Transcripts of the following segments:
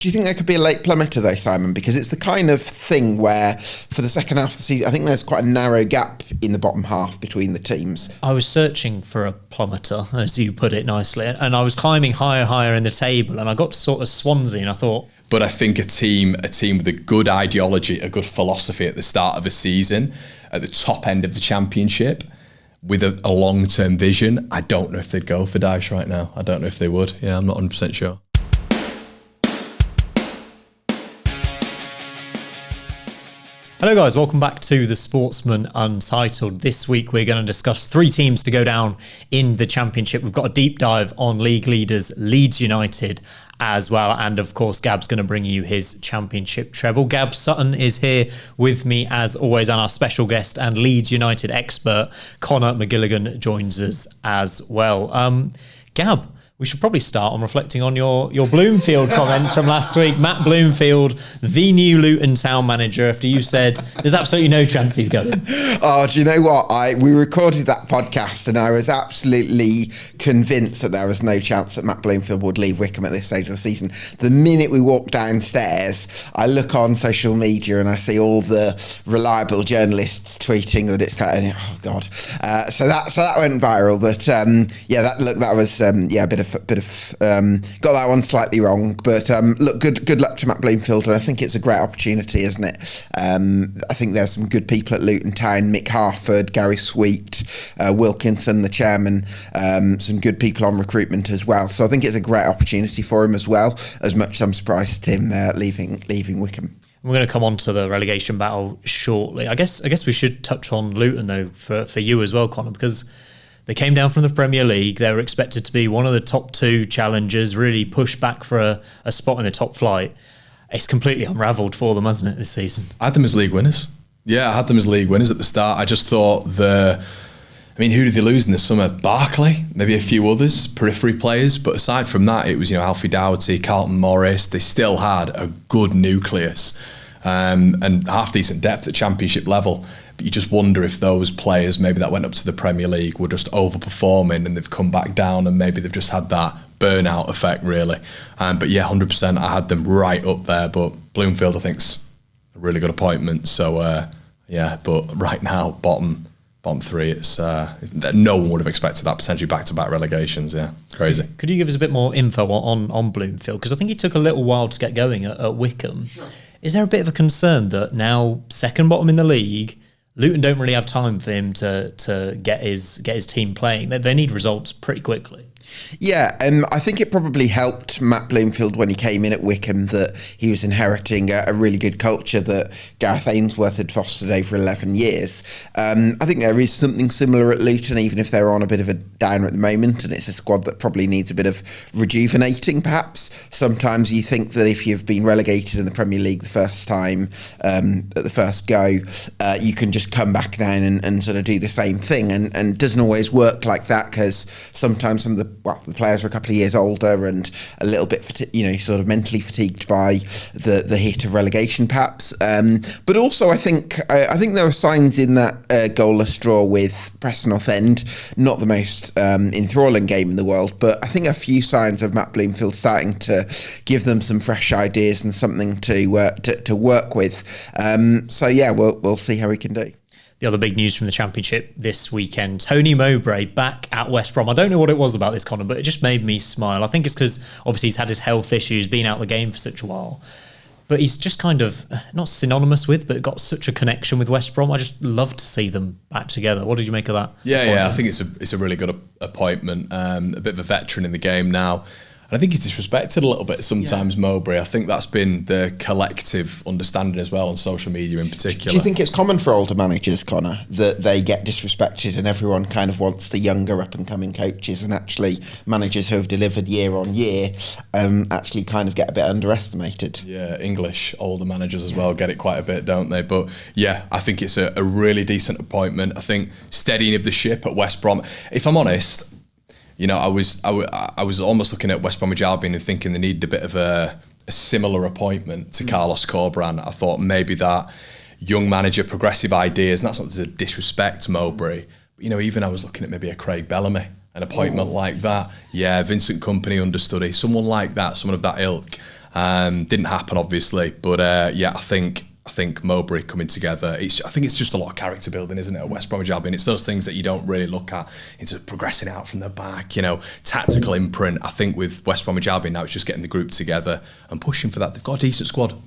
Do you think there could be a late plummeter though, Simon? Because it's the kind of thing where for the second half of the season, I think there's quite a narrow gap in the bottom half between the teams. I was searching for a plummeter, as you put it nicely, and I was climbing higher and higher in the table, and I got to sort of Swansea, and I thought... But I think a team with a good ideology, a good philosophy at the start of a season, at the top end of the Championship, with a long-term vision, I don't know if they'd go for Dyche right now. I don't know if they would. Yeah, I'm not 100% sure. Hello guys, welcome back to The Sportsman Untitled. This week we're going to discuss 3 teams to go down in the Championship. We've got a deep dive on league leaders Leeds United as well, and of course Gab's going to bring you his Championship treble. Gab Sutton is here with me as always, and our special guest and Leeds United expert Conor McGilligan joins us as well. Gab, we should probably start on reflecting on your Bloomfield comments from last week. Matt Bloomfield, the new Luton town manager, after you said there's absolutely no chance he's going. Oh, do you know what? We recorded that podcast and I was absolutely convinced that there was no chance that Matt Bloomfield would leave Wycombe at this stage of the season. The minute we walk downstairs, I look on social media and I see all the reliable journalists tweeting that it's like, oh God. So that went viral. But that was a bit of got that one slightly wrong, but look, good luck to Matt Bloomfield, and I think it's a great opportunity, isn't it? I think there's some good people at Luton Town, Mick Harford, Gary Sweet, Wilkinson, the chairman, some good people on recruitment as well. So I think it's a great opportunity for him as well, as much as I'm surprised at him leaving Wycombe. We're going to come on to the relegation battle shortly. I guess we should touch on Luton though for you as well, Conor, because they came down from the Premier League. They were expected to be one of the top 2 challengers, really push back for a spot in the top flight. It's completely unravelled for them, hasn't it, this season? I had them as league winners. Yeah, I had them as league winners at the start. I just thought who did they lose in the summer? Barkley, maybe a few others, periphery players. But aside from that, it was, Alfie Dougherty, Carlton Morris. They still had a good nucleus and half-decent depth at Championship level. But you just wonder if those players, maybe that went up to the Premier League, were just overperforming and they've come back down and maybe they've just had that burnout effect, really. But yeah, 100%, I had them right up there. But Bloomfield, I think's a really good appointment. So, but right now, bottom 3, it's no one would have expected that, potentially back-to-back relegations. Yeah, crazy. Could you give us a bit more info on Bloomfield? Because I think it took a little while to get going at Wycombe. Sure. Is there a bit of a concern that now second bottom in the league, Luton don't really have time for him to get his team playing? They need results pretty quickly. Yeah, I think it probably helped Matt Bloomfield when he came in at Wycombe that he was inheriting a really good culture that Gareth Ainsworth had fostered over 11 years. I think there is something similar at Luton, even if they're on a bit of a downer at the moment, and it's a squad that probably needs a bit of rejuvenating, perhaps. Sometimes you think that if you've been relegated in the Premier League the first time, at the first go, you can just come back down and sort of do the same thing, and it doesn't always work like that, because sometimes some of the players are a couple of years older and a little bit, sort of mentally fatigued by the hit of relegation, perhaps. But also, I think there were signs in that goalless draw with Preston North End, not the most enthralling game in the world, but I think a few signs of Matt Bloomfield starting to give them some fresh ideas and something to work with. We'll see how he can do. The other big news from the Championship this weekend, Tony Mowbray back at West Brom. I don't know what it was about this, Conor, but it just made me smile. I think it's because obviously he's had his health issues, been out of the game for such a while. But he's just kind of, not synonymous with, but got such a connection with West Brom. I just love to see them back together. What did you make of that? Yeah, I think it's a really good appointment. A bit of a veteran in the game now. And I think he's disrespected a little bit sometimes, Mowbray. I think that's been the collective understanding as well on social media in particular. Do you think it's common for older managers, Conor, that they get disrespected and everyone kind of wants the younger up-and-coming coaches, and actually managers who have delivered year on year actually kind of get a bit underestimated? Yeah, English older managers as well get it quite a bit, don't they? But yeah, I think it's a really decent appointment. I think steadying of the ship at West Brom. If I'm honest, I was almost looking at West Bromwich Albion and thinking they needed a bit of a similar appointment to Carlos Corberan. I thought maybe that young manager, progressive ideas, and that's not to disrespect Mowbray, but even I was looking at maybe a Craig Bellamy, an appointment like that. Yeah, Vincent Kompany understudy, someone like that, someone of that ilk. Didn't happen, obviously, but I think Mowbray coming together, I think it's just a lot of character building, isn't it, at West Bromwich Albion? It's those things that you don't really look at into progressing out from the back, tactical imprint. I think with West Bromwich Albion now, it's just getting the group together and pushing for that. They've got a decent squad.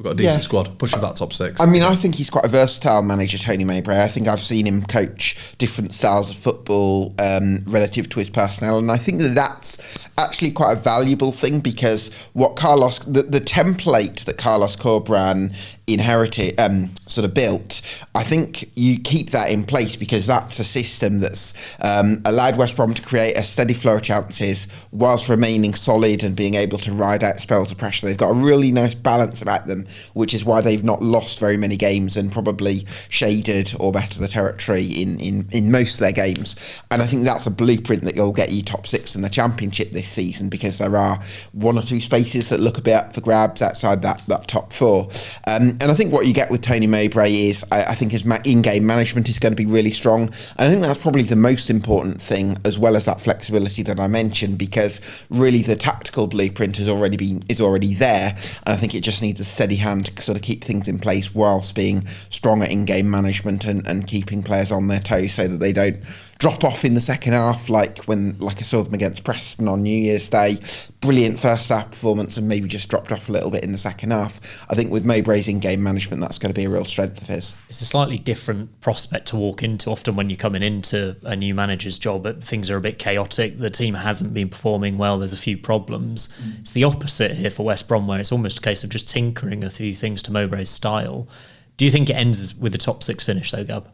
Pushing for that top six. I mean, I think he's quite a versatile manager, Tony Mowbray. I think I've seen him coach different styles of football relative to his personnel, and I think that's actually quite a valuable thing, because what the template that Carlos Corberan inherited, sort of built, I think you keep that in place, because that's a system that's allowed West Brom to create a steady flow of chances whilst remaining solid and being able to ride out spells of pressure. They've got a really nice balance about them, which is why they've not lost very many games and probably shaded or better the territory in most of their games. And I think that's a blueprint that you'll get you top six in the Championship this season, because there are one or two spaces that look a bit up for grabs outside that top four. And I think what you get with Tony Mowbray is, I think his in-game management is going to be really strong. And I think that's probably the most important thing, as well as that flexibility that I mentioned, because really the tactical blueprint is already there. And I think it just needs a steady hand to sort of keep things in place whilst being strong at in-game management and keeping players on their toes so that they don't drop off in the second half, like I saw them against Preston on New Year's Day. Brilliant first half performance and maybe just dropped off a little bit in the second half. I think with Mowbray's in-game management, that's going to be a real strength of his. It's a slightly different prospect to walk into. Often when you're coming into a new manager's job, things are a bit chaotic. The team hasn't been performing well. There's a few problems. It's the opposite here for West Brom, where it's almost a case of just tinkering a few things to Mowbray's style. Do you think it ends with a top six finish though, Gab?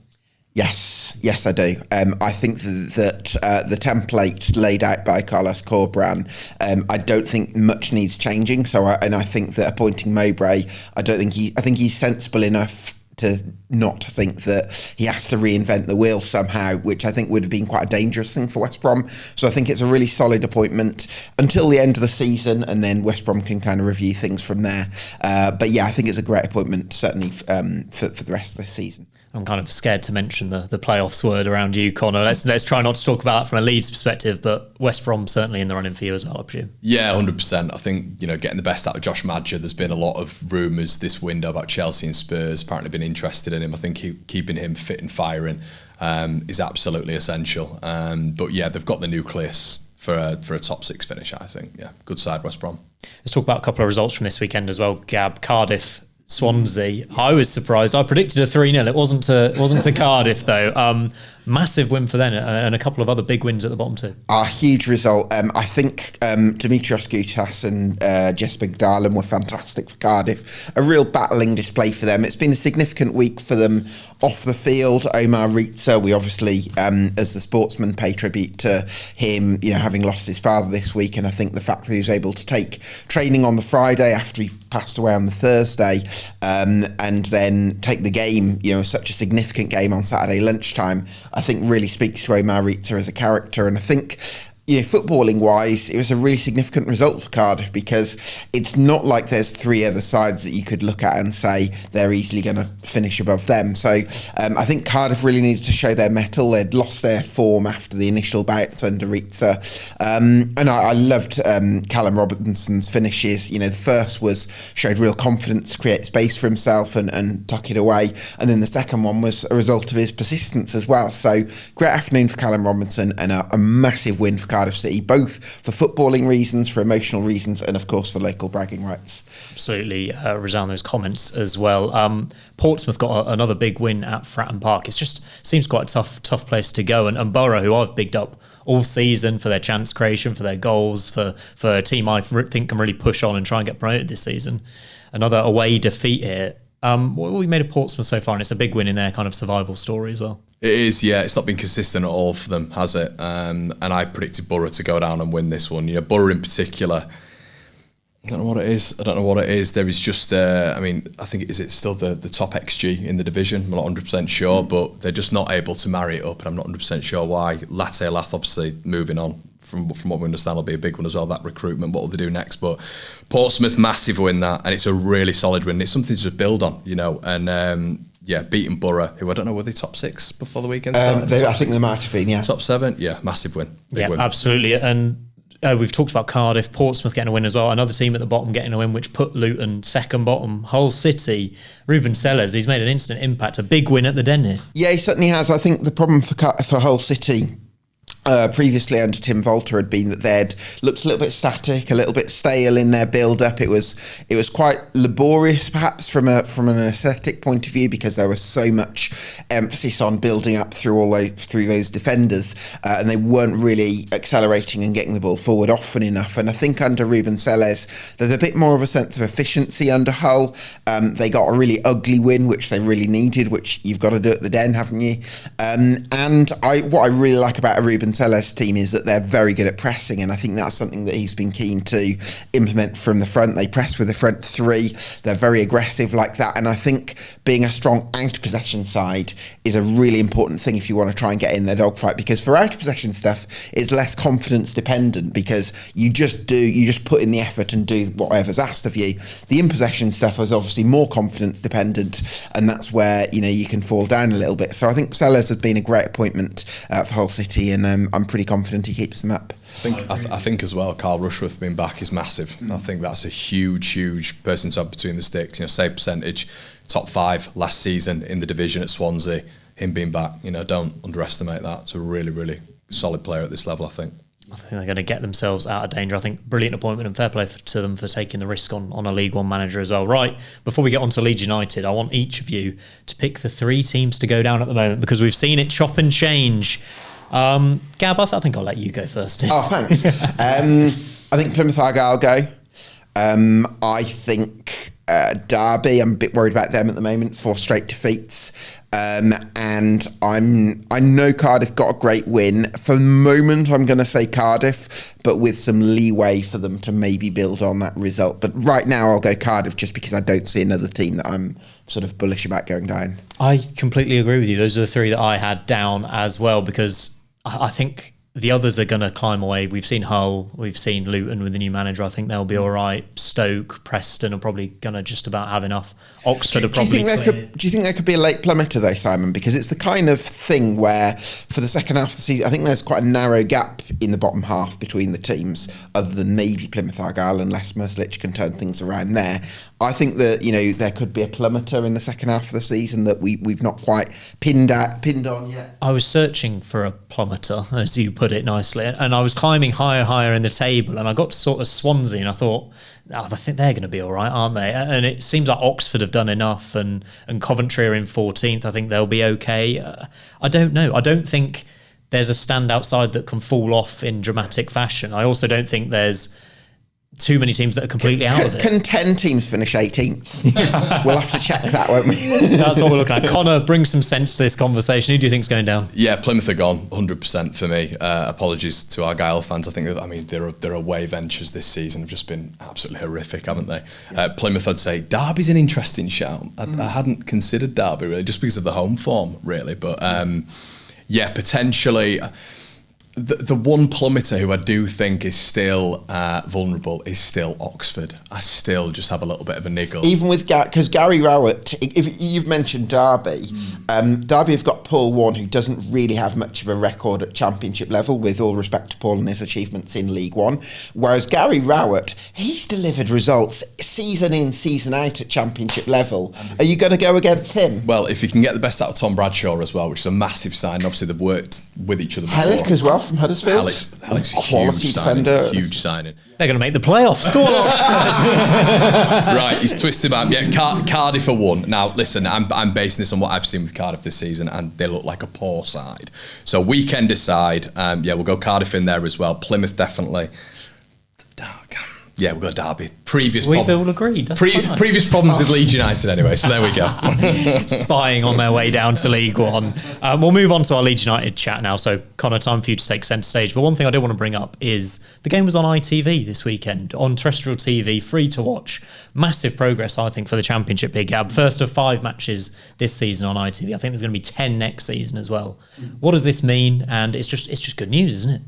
Yes, I do. I think that the template laid out by Carlos Corberan, I don't think much needs changing. I think that appointing Mowbray, I think he's sensible enough to not think that he has to reinvent the wheel somehow, which I think would have been quite a dangerous thing for West Brom. So I think it's a really solid appointment until the end of the season, and then West Brom can kind of review things from there. But yeah, I think it's a great appointment, certainly for the rest of the season. I'm kind of scared to mention the playoffs word around you, Connor. Let's try not to talk about that from a Leeds perspective, but West Brom certainly in the running for you as well, I presume. Yeah, 100%. I think, getting the best out of Josh Madger. There's been a lot of rumours this window about Chelsea and Spurs apparently been interested in him. I think keeping him fit and firing is absolutely essential. But yeah, they've got the nucleus for a top six finish, I think. Yeah, good side, West Brom. Let's talk about a couple of results from this weekend as well, Gab. Cardiff, Swansea. I was surprised. I predicted a 3-0. It wasn't to Cardiff though. Massive win for them, and a couple of other big wins at the bottom too. A huge result. I think Dimitrios Goutas and Jesper Gdalan were fantastic for Cardiff. A real battling display for them. It's been a significant week for them off the field. Omar Ritza, we obviously, as the Sportsman, pay tribute to him, having lost his father this week, and I think the fact that he was able to take training on the Friday after he passed away on the Thursday, and then take the game, such a significant game on Saturday lunchtime, I think really speaks to Omar Ritza as a character. And I think, footballing wise, it was a really significant result for Cardiff, because it's not like there's three other sides that you could look at and say they're easily going to finish above them. So I think Cardiff really needed to show their mettle. They'd lost their form after the initial bouts under Ritza. And I loved Callum Robinson's finishes. The first showed real confidence to create space for himself and tuck it away. And then the second one was a result of his persistence as well. So great afternoon for Callum Robinson, and a massive win for Cardiff City, both for footballing reasons, for emotional reasons, and of course for local bragging rights. Absolutely resound those comments as well. Portsmouth got another big win at Fratton Park. It just seems quite a tough place to go, and Borough, who I've bigged up all season for their chance creation, for their goals, for a team I think can really push on and try and get promoted this season. Another away defeat here. What we made of Portsmouth so far, and it's a big win in their kind of survival story as well. It is, yeah. It's not been consistent at all for them, has it? And I predicted Borough to go down and win this one. Borough in particular, I don't know what it is. There is just, I think, is it still the top XG in the division? I'm not 100% sure, but they're just not able to marry it up, and I'm not 100% sure why. Latte Lath, obviously, moving on. From what we understand, will be a big one as well, that recruitment. What will they do next? But Portsmouth, massive win that, and it's a really solid win. It's something to just build on, and beating Borough, who I don't know, were they top six before the weekend? I think they might have been, yeah. Top seven, yeah, massive win. Big win. Absolutely. And We've talked about Cardiff, Portsmouth getting a win as well. Another team at the bottom getting a win, which put Luton second bottom. Hull City, Ruben Sellers, he's made an instant impact. A big win at the Den here. Yeah, he certainly has. I think the problem for Hull City previously under Tim Volter had been that they'd looked a little bit static, a little bit stale in their build-up. It was quite laborious, perhaps from an aesthetic point of view, because there was so much emphasis on building up through those defenders, and they weren't really accelerating and getting the ball forward often enough. And I think under Ruben Sellers, there's a bit more of a sense of efficiency under Hull. They got a really ugly win, which they really needed, which you've got to do at the Den, haven't you? What I really like about a Ruben Sellers team is that they're very good at pressing, and I think that's something that he's been keen to implement from the front. They press with the front three, they're very aggressive like that, and I think being a strong out possession side is a really important thing if you want to try and get in their dogfight, because for out possession stuff it's less confidence dependent, because you just put in the effort and do whatever's asked of you. The in possession stuff is obviously more confidence dependent, and that's where you can fall down a little bit. So I think Sellers has been a great appointment for Hull City, and I'm pretty confident he keeps them up. I think as well, Carl Rushworth being back is massive. I think that's a huge person to have between the sticks. Save percentage, top 5 last season in the division at Swansea. Him being back, don't underestimate that. It's a really solid player at this level, I think. I think they're going to get themselves out of danger. I think brilliant appointment, and fair play to them for taking the risk on a League One manager as well. Right, before we get on to Leeds United, I want each of you to pick the 3 teams to go down at the moment, because we've seen it chop and change. Gab, I think I'll let you go first. Oh, thanks. I think Plymouth Argyle go. I think Derby, I'm a bit worried about them at the moment, 4 straight defeats. And I know Cardiff got a great win. For the moment, I'm going to say Cardiff, but with some leeway for them to maybe build on that result. But right now, I'll go Cardiff just because I don't see another team that I'm sort of bullish about going down. I completely agree with you. Those are the 3 that I had down as well, because I think the others are going to climb away. We've seen Hull, we've seen Luton with the new manager. I think they'll be all right. Stoke, Preston are probably going to just about have enough. Oxford are probably do you think there could be a late plummeter though, Simon? Because it's the kind of thing where for the second half of the season, I think there's quite a narrow gap in the bottom half between the teams, other than maybe Plymouth Argyle, unless Merslich can turn things around there. I think that there could be a plummeter in the second half of the season that we've not quite pinned on yet. I was searching for a plummeter, as you put it nicely, and I was climbing higher in the table, and I got to sort of Swansea, and I thought, I think they're going to be all right, aren't they? And it seems like Oxford have done enough, and Coventry are in 14th. I think they'll be okay. I don't know. I don't think there's a standout side that can fall off in dramatic fashion. I also don't think there's too many teams that are completely out of it. Can 10 teams finish 18th? We'll have to check that, won't we? That's what we're looking at. Connor, bring some sense to this conversation. Who do you think's going down? Yeah, Plymouth are gone, 100% for me. Apologies to Argyle fans. I think their away ventures this season have just been absolutely horrific, haven't they? Plymouth, I'd say Derby's an interesting shout. I hadn't considered Derby really, just because of the home form, really. But yeah, potentially. The one plummeter who I do think is still vulnerable is still Oxford. I still just have a little bit of a niggle. Even with because Gary Rowett, if you've mentioned Derby, Derby have got Paul Warne, who doesn't really have much of a record at Championship level, with all respect to Paul and his achievements in League One. Whereas Gary Rowett, he's delivered results season in, season out at Championship level. Are you going to go against him? Well, if you can get the best out of Tom Bradshaw as well, which is a massive sign. Obviously, they've worked with each other before. Hellick as well from Huddersfield. Hellick's a quality defender. Huge signing. They're going to make the playoffs. Score Right, he's twisted about. Yeah, Cardiff are 1. Now, listen, I'm basing this on what I've seen with Cardiff this season, and they look like a poor side. So weekend aside, we'll go Cardiff in there as well. Plymouth definitely. Yeah, we'll go Derby. We've all agreed. Previous problems with Leeds United anyway, so there we go. Spying on their way down to League One. We'll move on to our Leeds United chat now. So, Connor, time for you to take centre stage. But one thing I do want to bring up is the game was on ITV this weekend, on terrestrial TV, free to watch. Massive progress, I think, for the Championship, Big Gab. First of 5 matches this season on ITV. I think there's going to be 10 next season as well. What does this mean? And it's just good news, isn't it?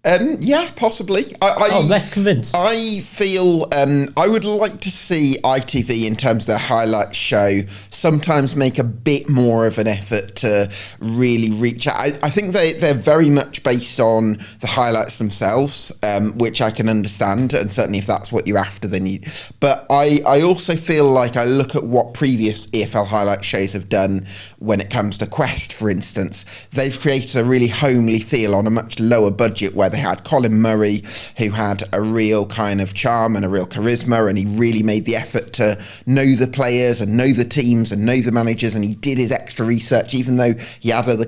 Yeah, possibly. Less convinced. I feel I would like to see ITV, in terms of their highlights show, sometimes make a bit more of an effort to really reach out. I think they're very much based on the highlights themselves, which I can understand, and certainly if that's what you're after, then you... But I also feel like I look at what previous EFL highlight shows have done when it comes to Quest, for instance. They've created a really homely feel on a much lower budget, where they had Colin Murray, who had a real kind of charm and a real charisma, and he really made the effort to know the players and know the teams and know the managers, and he did his extra research even though he had other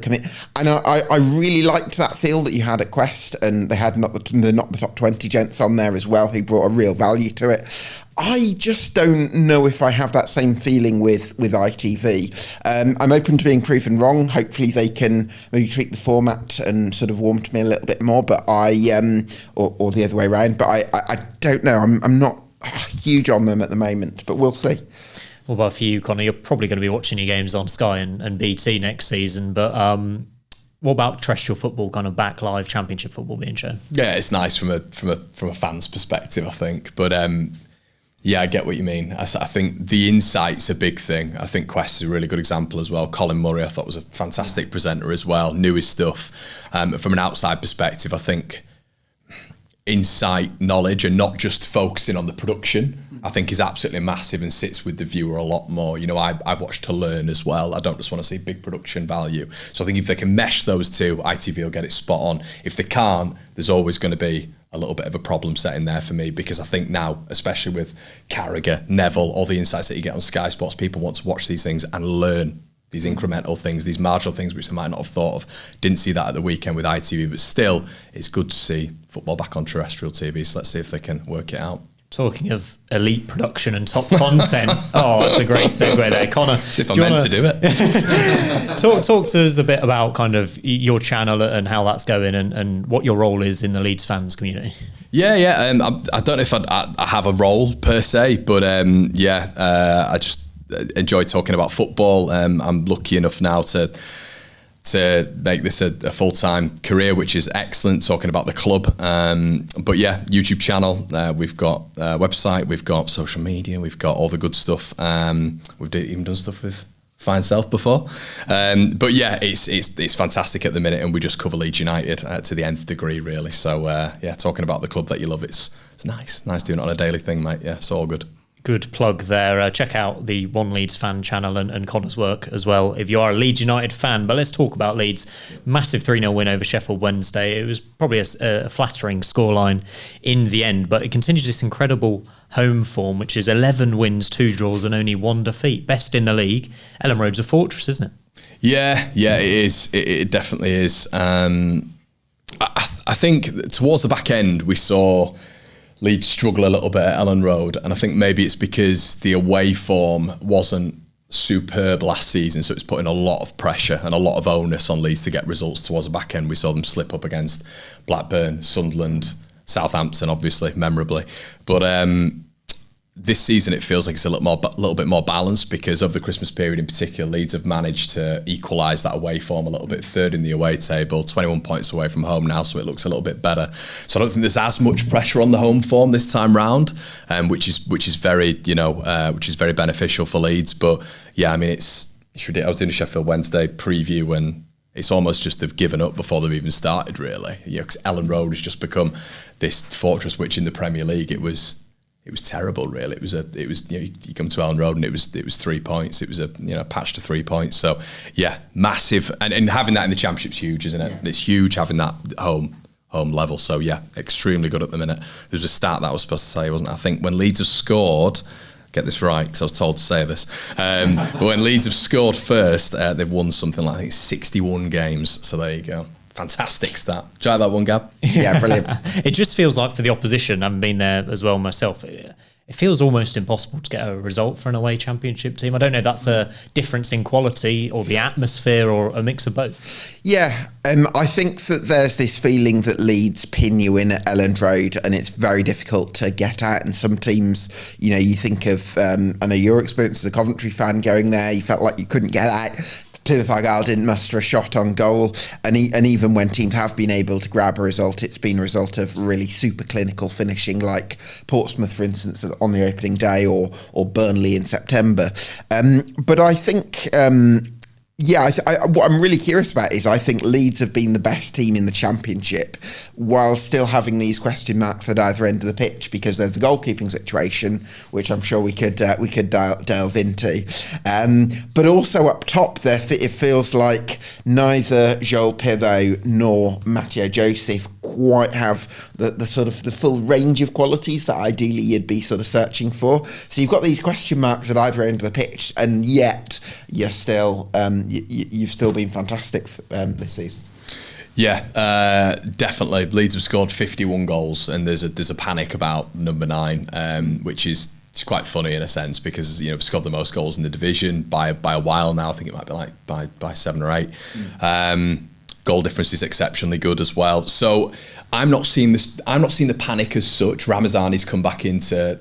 and I really liked that feel that you had at Quest, and they had not the top 20 gents on there as well, who brought a real value to it. I just don't know if I have that same feeling with ITV. I'm open to being proven wrong. Hopefully they can maybe tweak the format and sort of warm to me a little bit more, but or the other way around. But I don't know. I'm not huge on them at the moment, but we'll see. What about for you, Connor? You're probably going to be watching your games on Sky and BT next season, but what about terrestrial football, kind of back live Championship football being shown? Yeah, it's nice from a fan's perspective, I think, but. Yeah, I get what you mean. I think the insight's a big thing. I think Quest is a really good example as well. Colin Murray, I thought, was a fantastic presenter as well, knew his stuff. From an outside perspective, I think insight, knowledge, and not just focusing on the production, I think is absolutely massive and sits with the viewer a lot more. You know, I watch to learn as well. I don't just want to see big production value. So I think if they can mesh those two, ITV will get it spot on. If they can't, there's always going to be a little bit of a problem set in there for me, because I think now, especially with Carragher, Neville, all the insights that you get on Sky Sports, people want to watch these things and learn these incremental things, these marginal things which they might not have thought of. Didn't see that at the weekend with ITV, but still, it's good to see football back on terrestrial TV, so let's see if they can work it out. Talking of elite production and top content, that's a great segue there, Connor. As if I'm meant to do it. Talk to us a bit about kind of your channel and how that's going, and what your role is in the Leeds fans community. Yeah. I don't know if I have a role per se, but I just enjoy talking about football. I'm lucky enough now to make this a full-time career, which is excellent, talking about the club. But yeah, YouTube channel, we've got a website, we've got social media, we've got all the good stuff. We've even done stuff with Fine Self before. But yeah, it's fantastic at the minute, and we just cover Leeds United to the nth degree, really. So yeah, talking about the club that you love, it's nice doing it on a daily thing, mate. Yeah, it's all good. Good plug there. Check out the One Leeds fan channel and Connor's work as well if you are a Leeds United fan. But let's talk about Leeds. Massive 3-0 win over Sheffield Wednesday. It was probably a flattering scoreline in the end, but it continues this incredible home form, which is 11 wins, 2 draws and only 1 defeat. Best in the league. Ellen Road's a fortress, isn't it? Yeah, it is. It definitely is. I think towards the back end we saw Leeds struggle a little bit at Ellen Road, and I think maybe it's because the away form wasn't superb last season, so it's putting a lot of pressure and a lot of onus on Leeds to get results towards the back end. We saw them slip up against Blackburn, Sunderland, Southampton, obviously, memorably. But this season it feels like it's a little bit more balanced, because of the Christmas period in particular, Leeds have managed to equalise that away form a little bit, third in the away table, 21 points away from home now, so it looks a little bit better. So I don't think there's as much pressure on the home form this time round, which is very beneficial for Leeds. But yeah, I mean, it's ridiculous. I was doing a Sheffield Wednesday preview, and it's almost just they've given up before they've even started, really. Because Ellen Road has just become this fortress, which in the Premier League it was terrible, really. It was you come to Ellen Road and it was 3 points. It was a patch to 3 points. So yeah, massive, and having that in the Championship's huge, isn't it? Yeah. It's huge having that home level. So yeah, extremely good at the minute. There's a stat that I was supposed to say, wasn't it? I think when Leeds have scored, get this right because I was told to say this. But when Leeds have scored first, they've won something like, I think, 61 games. So there you go. Fantastic stat. Do you like that one, Gab? Yeah, brilliant. It just feels like for the opposition, I've been there as well myself, it feels almost impossible to get a result for an away Championship team. I don't know if that's a difference in quality or the atmosphere or a mix of both. Yeah, I think that there's this feeling that Leeds pin you in at Elland Road and it's very difficult to get out. And some teams, you think of, I know your experience as a Coventry fan going there, you felt like you couldn't get out. Plymouth Argyle didn't muster a shot on goal, and even when teams have been able to grab a result, it's been a result of really super clinical finishing, like Portsmouth, for instance, on the opening day, or Burnley in September. But I think. What I'm really curious about is I think Leeds have been the best team in the Championship while still having these question marks at either end of the pitch, because there's the goalkeeping situation, which I'm sure we could delve into. But also up top there, it feels like neither Joel Pirro nor Matteo Joseph quite have the sort of the full range of qualities that ideally you'd be sort of searching for. So you've got these question marks at either end of the pitch, and yet you're still you've still been fantastic this season. Yeah, definitely. Leeds have scored 51 goals, and there's a panic about number 9, which is quite funny in a sense, because we've scored the most goals in the division by a while now. I think it might be like by 7 or 8. Goal difference is exceptionally good as well. So I'm not seeing the panic as such. Ramazani's come back into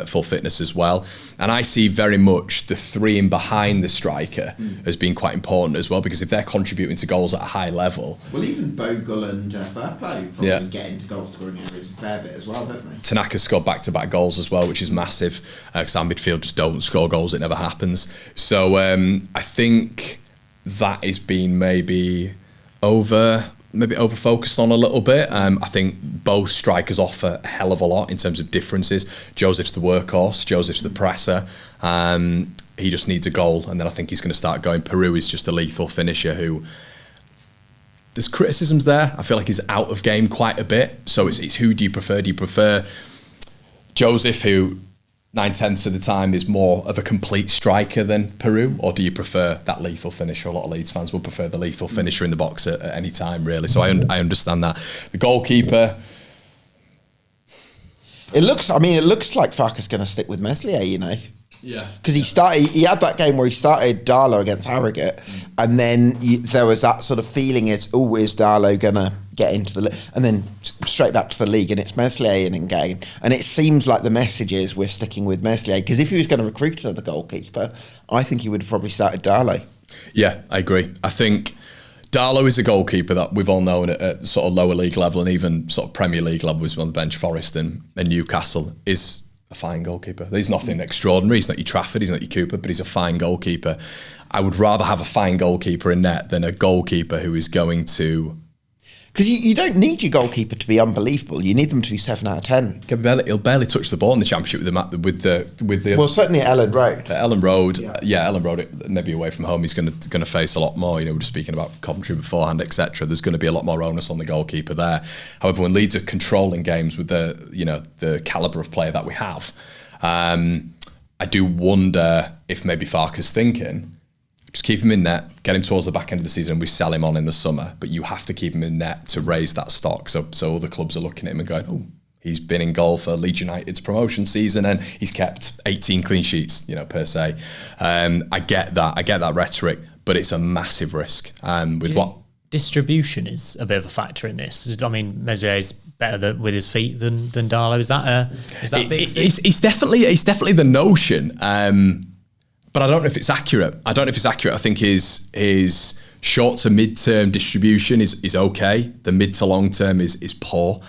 full fitness as well, and I see very much the 3 in behind the striker as being quite important as well, because if they're contributing to goals at a high level, well, even Bogle and Farke probably get into goal scoring areas a fair bit as well, don't they? Tanaka scored back-to-back goals as well, which is massive, because our midfield just don't score goals. It never happens. So I think that is being maybe over focused on a little bit. I think both strikers offer a hell of a lot in terms of differences. Joseph's the workhorse, Joseph's the presser. He just needs a goal, and then I think he's going to start going. Peru is just a lethal finisher who, there's criticisms there. I feel like he's out of game quite a bit. So it's who do you prefer? Do you prefer Joseph, who 9/10 of the time is more of a complete striker than Peru, or do you prefer that lethal finisher? A lot of Leeds fans will prefer the lethal finisher in the box at any time, really. So I understand that. The goalkeeper, it looks like Farke's going to stick with Meslier, Yeah, because he had that game where he started Darlow against Harrogate, and then there was that sort of feeling is Darlow gonna get into the and then straight back to the league, and it's Meslier in game, and it seems like the message is we're sticking with Meslier, because if he was going to recruit another goalkeeper, I think he would have probably started Darlow. Yeah, I agree. I think Darlow is a goalkeeper that we've all known at sort of lower league level and even sort of Premier League level. Was on the bench, Forest and Newcastle, is a fine goalkeeper. He's nothing extraordinary. He's not your Trafford, he's not your Cooper, but he's a fine goalkeeper. I would rather have a fine goalkeeper in net than a goalkeeper who is going to... Because you don't need your goalkeeper to be unbelievable. You need them to be 7 out of 10. He'll barely touch the ball in the Championship with the. Well, certainly at Ellen Road. Ellen Road, Ellen Road. Maybe away from home, he's going to face a lot more. We're just speaking about Coventry beforehand, etc. There's going to be a lot more onus on the goalkeeper there. However, when Leeds are controlling games with the calibre of player that we have, I do wonder if maybe Farke's thinking, just keep him in net, get him towards the back end of the season, and we sell him on in the summer. But you have to keep him in net to raise that stock. So other clubs are looking at him and going, oh, he's been in goal for Leeds United's promotion season and he's kept 18 clean sheets, per se. I get that rhetoric, but it's a massive risk. Distribution is a bit of a factor in this. I mean, Mesier's better with his feet than Darlow. Is that big? It's definitely the notion. But I don't know if it's accurate. I think his short to mid-term distribution is okay. The mid to long term is poor.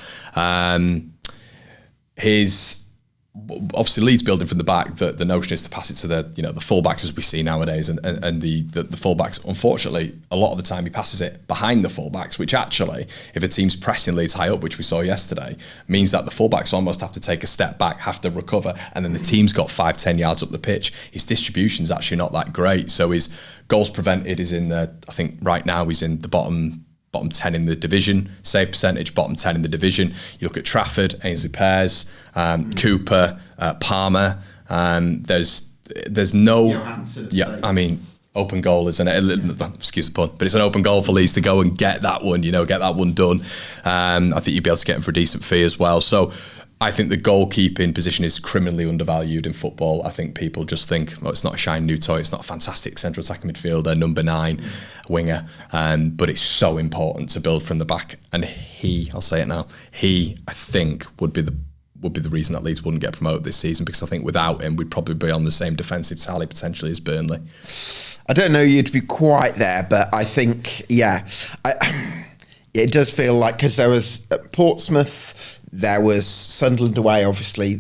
Obviously Leeds building from the back. The notion is to pass it to the fullbacks, as we see nowadays, and the fullbacks. Unfortunately, a lot of the time he passes it behind the fullbacks, which actually, if a team's pressing Leeds high up, which we saw yesterday, means that the fullbacks almost have to take a step back, have to recover, and then the team's got 5-10 yards up the pitch. His distribution's actually not that great. So his goals prevented is I think right now he's in the bottom 10 in the division, save percentage, bottom 10 in the division. You look at Trafford, Ainsley Pears, Cooper, Palmer. There's no... Johansson, open goal is excuse the pun, but it's an open goal for Leeds to go and get that one, get that one done. I think you'd be able to get him for a decent fee as well. So I think the goalkeeping position is criminally undervalued in football. I think people just think, it's not a shiny new toy, it's not a fantastic central attacking midfielder, number 9 winger, but it's so important to build from the back. And I'll say it now, I think would be would be the reason that Leeds wouldn't get promoted this season, because I think without him, we'd probably be on the same defensive tally potentially as Burnley. I don't know you'd be quite there, but I think, it does feel like, because there was Portsmouth, there was Sunderland away, obviously,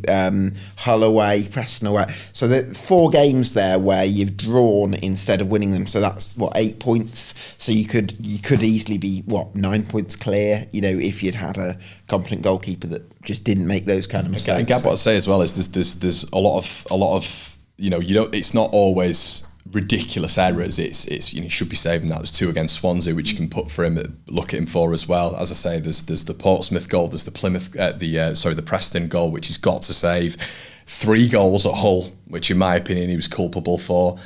Hull away, Preston away. So the 4 games there where you've drawn instead of winning them. So that's 8 points. So you could easily be 9 points clear. If you'd had a competent goalkeeper that just didn't make those kind of mistakes. And Gab, what I'd say as well is there's a lot of it's not always ridiculous errors. It's you should be saving that. There's 2 against Swansea, which you can put for him, look at him for as well. As I say, there's the Portsmouth goal, there's the Plymouth, the Preston goal, which he's got to save. 3 goals at Hull, which in my opinion he was culpable for.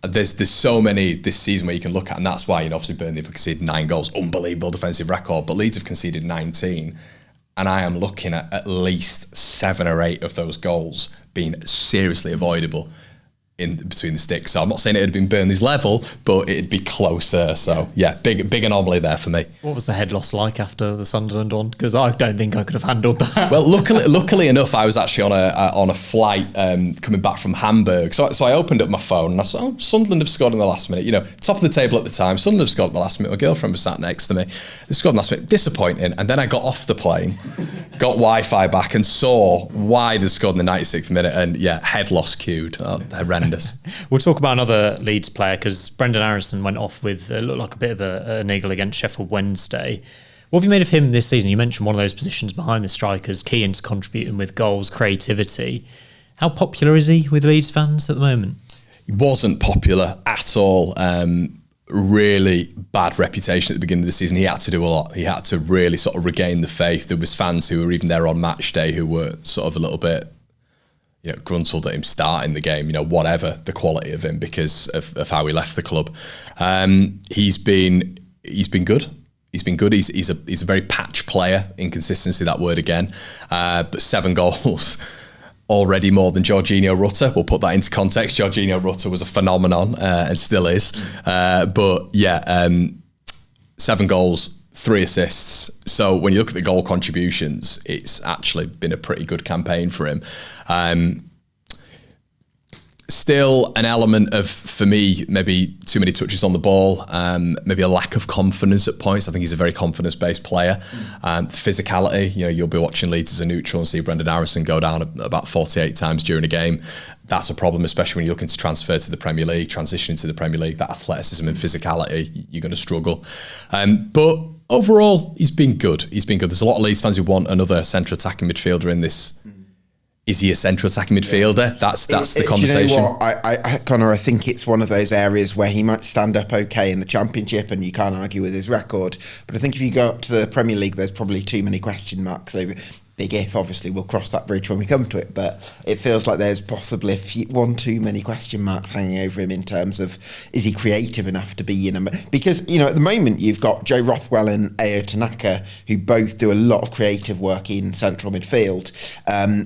There's so many this season where you can look at, and that's why obviously Burnley have conceded 9 goals, unbelievable defensive record, but Leeds have conceded 19. And I am looking at least 7 or 8 of those goals being seriously avoidable in between the sticks. So I'm not saying it'd have been Burnley's level, but it'd be closer. So yeah, big anomaly there for me. What was the head loss like after the Sunderland one? Because I don't think I could have handled that. Well, luckily enough, I was actually on a flight coming back from Hamburg. So I opened up my phone and I saw, Sunderland have scored in the last minute. Top of the table at the time. Sunderland have scored in the last minute. My girlfriend was sat next to me. They scored in the last minute. Disappointing. And then I got off the plane, got Wi-Fi back, and saw why they scored in the 96th minute. And yeah, head loss queued. Horrendous. We'll talk about another Leeds player, because Brendan Aaronson went off with looked like a bit of a niggle against Sheffield Wednesday. What have you made of him this season? You mentioned one of those positions behind the strikers, key into contributing with goals, creativity. How popular is he with Leeds fans at the moment? He wasn't popular at all. Really bad reputation at the beginning of the season. He had to do a lot. He had to really sort of regain the faith. There was fans who were even there on match day who were sort of a little bit gruntled at him starting the game, whatever the quality of him, because of how he left the club. He's been good. He's been good. He's a very patch player. Inconsistency, that word again. But 7 goals, already more than Jorginho Rutter. We'll put that into context. Jorginho Rutter was a phenomenon and still is. But yeah, 7 goals, 3 assists. So when you look at the goal contributions, it's actually been a pretty good campaign for him. Still an element of, for me, maybe too many touches on the ball, maybe a lack of confidence at points. I think he's a very confidence-based player. Physicality, you'll be watching Leeds as a neutral and see Brendan Aaronson go down about 48 times during a game. That's a problem, especially when you're looking to transfer to the Premier League, transitioning to the Premier League. That athleticism and physicality, you're going to struggle. But overall, he's been good. There's a lot of Leeds fans who want another central attacking midfielder in this. Is he a central attacking midfielder? That's the conversation. Do you know what? Conor, I think it's one of those areas where he might stand up okay in the Championship and you can't argue with his record. But I think if you go up to the Premier League, there's probably too many question marks over. Big if, obviously, we'll cross that bridge when we come to it, but it feels like there's possibly one too many question marks hanging over him in terms of, is he creative enough to be your number? Because, at the moment you've got Joe Rothwell and Ayo Tanaka, who both do a lot of creative work in central midfield,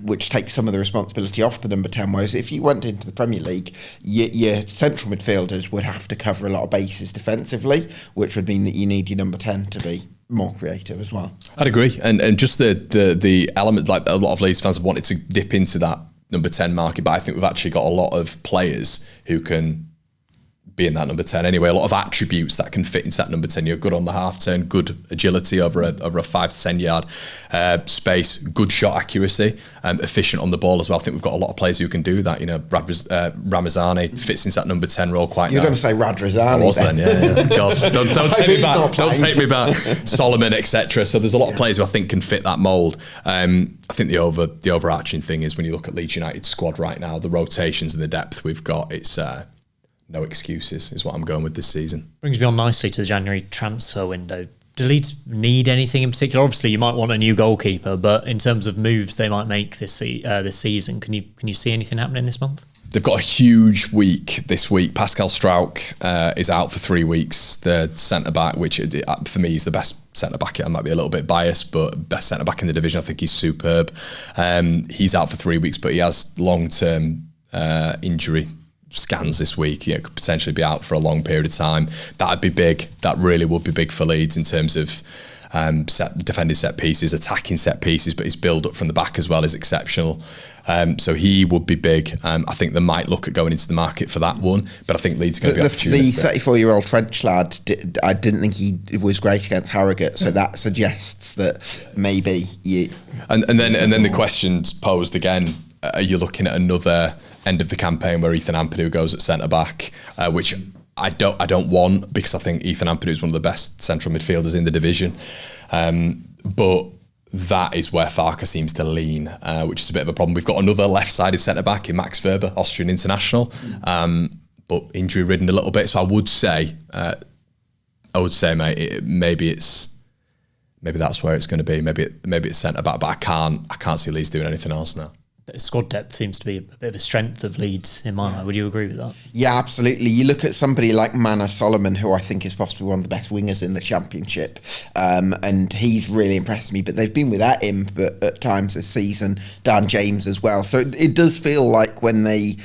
which takes some of the responsibility off the number 10, whereas if you went into the Premier League, your central midfielders would have to cover a lot of bases defensively, which would mean that you need your number 10 to be more creative as well. I'd agree, and just the element, like a lot of Leeds fans have wanted to dip into that number 10 market, but I think we've actually got a lot of players who can be in that number 10 anyway. A lot of attributes that can fit into that number 10. You're good on the half turn, good agility over a 5 to 10 yard space, good shot accuracy, efficient on the ball as well. I think we've got a lot of players who can do that. Ramazani fits into that number 10 role quite You're going to say Radrazani. I was then, yeah. God, don't take me back. Don't take me back. Solomon, etc. So there's a lot of players who I think can fit that mould. I think the overarching thing is when you look at Leeds United's squad right now, the rotations and the depth we've got, it's no excuses is what I'm going with this season. Brings me on nicely to the January transfer window. Do Leeds need anything in particular? Obviously, you might want a new goalkeeper, but in terms of moves they might make this season, can you see anything happening this month? They've got a huge week this week. Pascal Struijk is out for 3 weeks. The centre-back, which for me is the best centre-back. I might be a little bit biased, but best centre-back in the division. I think he's superb. He's out for 3 weeks, but he has long-term injury scans this week. Could potentially be out for a long period of time. That'd be big. That really would be big for Leeds in terms of defending set pieces, attacking set pieces, but his build up from the back as well is exceptional. So he would be big. I think they might look at going into the market for that one, but I think Leeds are going to be opportunistic. The 34-year-old French lad, I didn't think he was great against Harrogate, so that suggests that maybe you... And then the question's posed again, are you looking at another end of the campaign where Ethan Ampadu goes at centre-back, which I don't want, because I think Ethan Ampadu is one of the best central midfielders in the division. But that is where Farke seems to lean, which is a bit of a problem. We've got another left-sided centre-back in Max Verber, Austrian international, but injury-ridden a little bit. So I would say, mate, maybe that's where it's going to be. Maybe it's centre-back, but I can't see Leeds doing anything else now. Squad depth seems to be a bit of a strength of Leeds in my mind. Would you agree with that? Yeah, absolutely. You look at somebody like Mana Solomon, who I think is possibly one of the best wingers in the Championship, and he's really impressed me, but they've been without him at times this season. Dan James as well. So it does feel like when they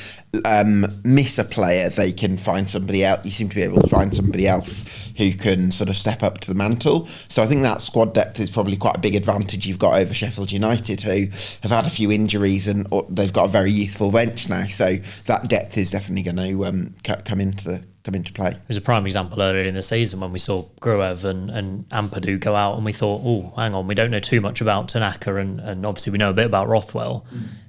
miss a player, they can find somebody else. You seem to be able to find somebody else who can sort of step up to the mantle. So I think that squad depth is probably quite a big advantage you've got over Sheffield United, who have had a few injuries and they've got a very youthful bench now. So that depth is definitely going to come into play. It was a prime example earlier in the season when we saw Gruev and Ampadu go out, and we thought, oh, hang on, we don't know too much about Tanaka, and obviously we know a bit about Rothwell.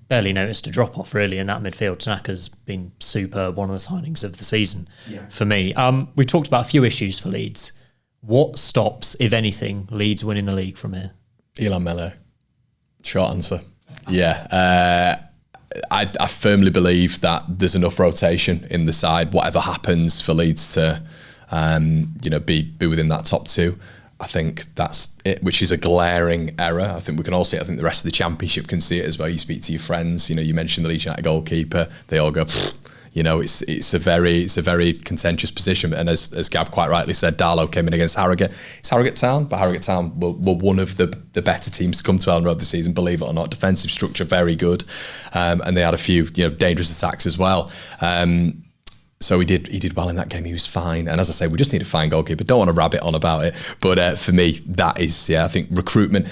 Barely noticed a drop-off really in that midfield. Tanaka's been superb, one of the signings of the season for me. We've talked about a few issues for Leeds. What stops, if anything, Leeds winning the league from here? Ilan Mele. Short answer. Yeah. I firmly believe that there's enough rotation in the side, whatever happens, for Leeds to be within that top two. I think that's it, which is a glaring error. I think we can all see it. I think the rest of the Championship can see it as well. You speak to your friends, you mentioned the Leeds United goalkeeper, they all go, it's a very contentious position. And as Gab quite rightly said, Darlow came in against Harrogate. It's Harrogate Town, but Harrogate Town were one of the better teams to come to Elland Road this season, believe it or not. Defensive structure, very good. And they had a few dangerous attacks as well. So he did well in that game. He was fine. And as I say, we just need a fine goalkeeper. Don't want to rabbit on about it. But for me, that is, I think recruitment,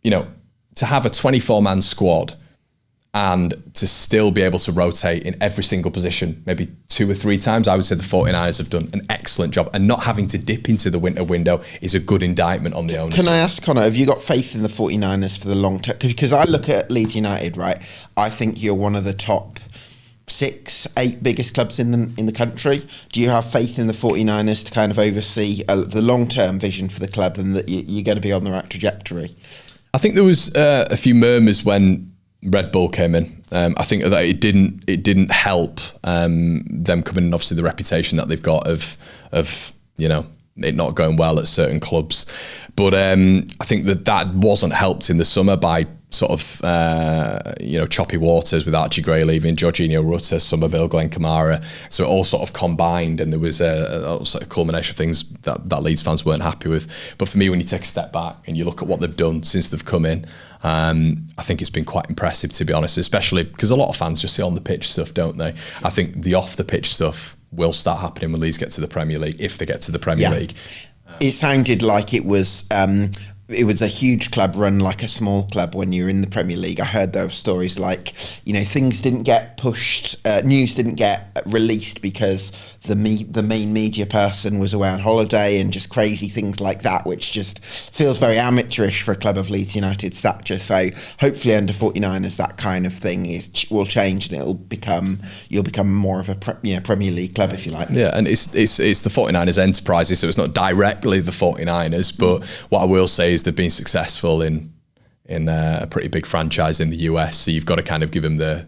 to have a 24-man squad and to still be able to rotate in every single position, maybe 2 or 3 times, I would say the 49ers have done an excellent job. And not having to dip into the winter window is a good indictment on the owners. Can I ask, Connor, have you got faith in the 49ers for the long term? Because I look at Leeds United, right? I think you're one of the top 6, 8 biggest clubs in the country. Do you have faith in the 49ers to kind of oversee the long-term vision for the club, and that you're going to be on the right trajectory? I think there was a few murmurs when Red Bull came in. I think that it didn't help them coming in. Obviously, the reputation that they've got of it not going well at certain clubs, but I think that wasn't helped in the summer by sort of choppy waters with Archie Gray leaving, Jorginho Rutter, Somerville, Glenn Kamara. So it all sort of combined, and there was a sort of culmination of things that Leeds fans weren't happy with. But for me, when you take a step back and you look at what they've done since they've come in, I think it's been quite impressive, to be honest, especially because a lot of fans just see on the pitch stuff, don't they? I think the off the pitch stuff will start happening when Leeds get to the Premier League, if they get to the Premier League. It sounded like it was a huge club run like a small club when you're in the Premier League. I heard those stories like, things didn't get pushed, news didn't get released because the main media person was away on holiday, and just crazy things like that, which just feels very amateurish for a club of Leeds United stature. So hopefully under 49ers that kind of thing will change, and you'll become more of a Premier League club, if you like. Yeah, and it's the 49ers enterprises, so it's not directly the 49ers, but what I will say is they've been successful in a pretty big franchise in the US, so you've got to kind of give them the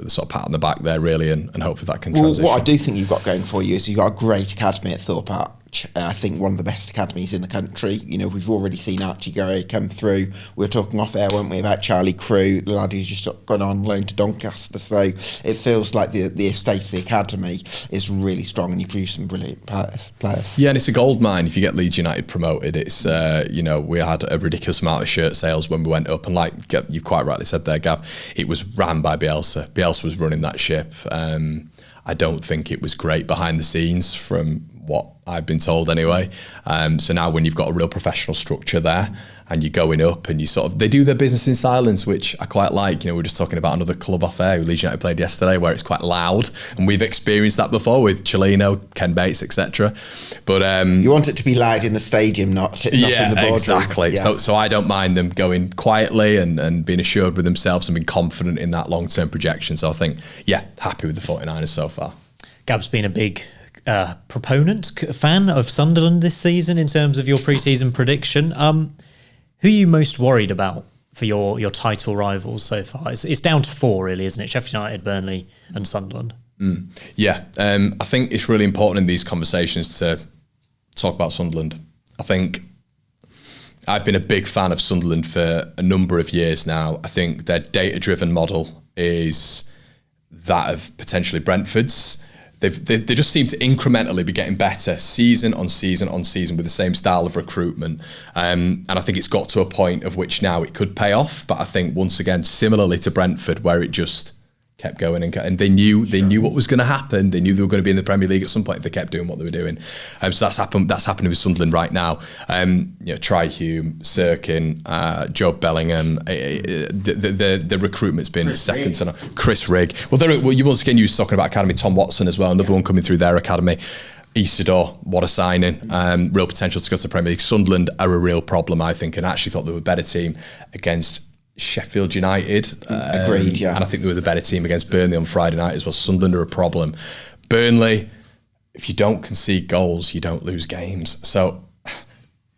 sort of pat on the back there, really, and hopefully that can transition. What I do think you've got going for you is you've got a great academy at Thorpe Arch. I think one of the best academies in the country. We've already seen Archie Gray come through. We were talking off air, weren't we, about Charlie Crew, the lad who's just gone on loan to Doncaster. So it feels like the estate of the academy is really strong, and you produce some brilliant players. Yeah, and it's a goldmine if you get Leeds United promoted. It's we had a ridiculous amount of shirt sales when we went up, and like you quite rightly said there, Gab, it was ran by Bielsa. Bielsa was running that ship. I don't think it was great behind the scenes from what I've been told anyway. So now when you've got a real professional structure there and you're going up and they do their business in silence, which I quite like. We're just talking about another club off air who Leeds United played yesterday where it's quite loud, and we've experienced that before with Chelino, Ken Bates, etc. But you want it to be loud in the stadium, not in the boardroom. Exactly. Yeah. So I don't mind them going quietly and being assured with themselves and being confident in that long-term projection. So I think, happy with the 49ers so far. Gab's been a big fan of Sunderland this season in terms of your pre-season prediction. Who are you most worried about for your title rivals so far? It's down to 4, really, isn't it? Sheffield United, Burnley and Sunderland. I think it's really important in these conversations to talk about Sunderland. I think I've been a big fan of Sunderland for a number of years now. I think their data-driven model is that of potentially Brentford's. They just seem to incrementally be getting better season on season on season with the same style of recruitment. And I think it's got to a point of which now it could pay off. But I think once again, similarly to Brentford, where it just kept going and they knew what was going to happen. They knew they were going to be in the Premier League at some point if they kept doing what they were doing. So that's happening with Sunderland right now. Tri Hume, Sirkin, Joe Bellingham. The recruitment's been second to none. Chris Rigg. You once again, you were talking about academy. Tom Watson as well, another one coming through their academy. Isidore, what a signing. Real potential to go to the Premier League. Sunderland are a real problem, I think, and I actually thought they were a better team against Sheffield United. Agreed, yeah. And I think they were the better team against Burnley on Friday night as well. Sunderland are a problem. Burnley, if you don't concede goals, you don't lose games. So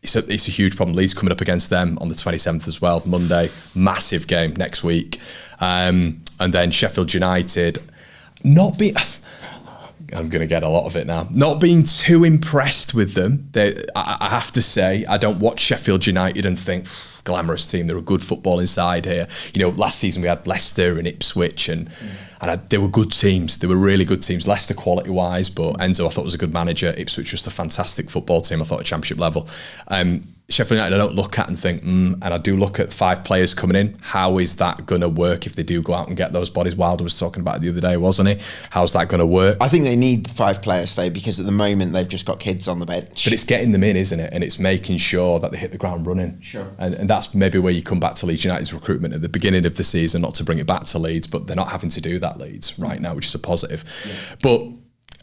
it's a huge problem. Leeds coming up against them on the 27th as well, Monday. Massive game next week. And then Sheffield United, I'm going to get a lot of it now. Not being too impressed with them. I have to say, I don't watch Sheffield United and think, glamorous team, they're a good football inside here. Last season we had Leicester and Ipswich and they were good teams. They were really good teams. Leicester quality-wise, but Enzo I thought was a good manager. Ipswich just a fantastic football team, I thought, at championship level. Sheffield United I don't look at and think, and I do look at 5 players coming in. How is that going to work if they do go out and get those bodies? Wilder was talking about it the other day, wasn't he? How's that going to work? I think they need 5 players though, because at the moment they've just got kids on the bench. But it's getting them in, isn't it? And it's making sure that they hit the ground running. Sure. And that's maybe where you come back to Leeds United's recruitment at the beginning of the season, not to bring it back to Leeds, but they're not having to do that, Leeds, right now, which is a positive. Yeah. But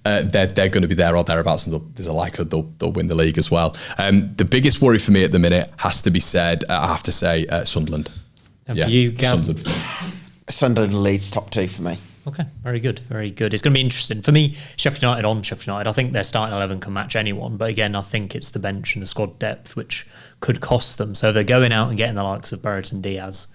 they're going to be there or thereabouts, and there's a likelihood they'll win the league as well. The biggest worry for me at the minute has to be said, I have to say, Sunderland. And for you, Gab? Sunderland and Leeds top 2 for me. Okay, very good, very good. It's going to be interesting. For me, Sheffield United, I think their starting 11 can match anyone, but again, I think it's the bench and the squad depth which could cost them. So they're going out and getting the likes of Brereton Diaz.